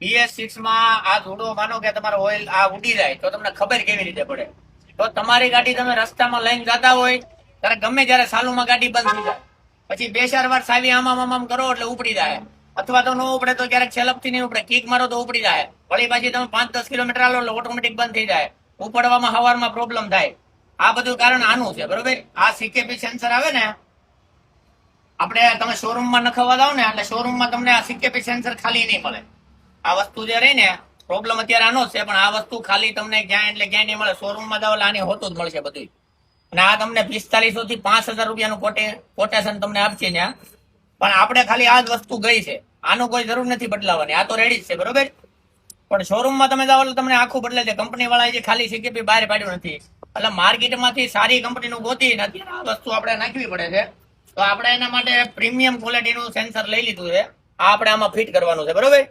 BS6 માં આ ધૂળો માનો કે તમારો ઓઇલ આ ઉડી જાય તો તમને ખબર કેવી રીતે પડે? તો તમારી ગાડી તમે રસ્તામાં લઈને જતા હોય ત્યારે ગમે ત્યારે સાલુમાં ગાડી બંધ થઈ જાય, પછી 2-4 વાર સાવી આમ કરો એટલે ઉપડી જાય, અથવા તો ન ઉપડે તો ક્યારેક છેલપથી નહીં ઉપડે, કિક મારો તો ઉપડી જાય, વળી પાછી તમે 5-10 કિલોમીટર હાલો એટલે ઓટોમેટિક બંધ થઈ જાય, ઉપડવામાં હવારમાં પ્રોબ્લેમ થાય. આ બધું કારણ આનું છે, બરોબર. આ CKP સેન્સર આવે ને, આપણે તમે શોરૂમમાં નખાવવા જાવ ને એટલે શોરૂમમાં તમને આ CKP સેન્સર ખાલી નહીં મળે. આ વસ્તુ જે રહી ને પ્રોબ્લેમ અત્યારે આનો છે, પણ આ વસ્તુ ખાલી તમને ક્યાંય એટલે ક્યાંય નહીં મળે. શોરૂમમાં જાવ એટલે આની હોતું જ મળશે બધું. અને આ તમને 4500 થી 5000 રૂપિયાનું કોટેશન તમને આપશે ત્યાં. પણ આપણે ખાલી આ જ વસ્તુ ગઈ છે, આનું કોઈ જરૂર નથી બદલાવાની, આ તો રેડી જ છે, બરોબર. પણ શોરૂમમાં તમે જાવ એટલે તમને આખું બદલે છે. કંપની વાળાએ જે ખાલી CKP બહાર પાડ્યું નથી, એટલે માર્કેટમાંથી સારી કંપનીનું ગોતી અત્યારે આ વસ્તુ આપણે નાખવી પડે છે. તો આપણે એના માટે પ્રીમિયમ ક્વોલિટીનું સેન્સર લઈ લીધું છે, આ આપણે આમાં ફિટ કરવાનું છે, બરોબર.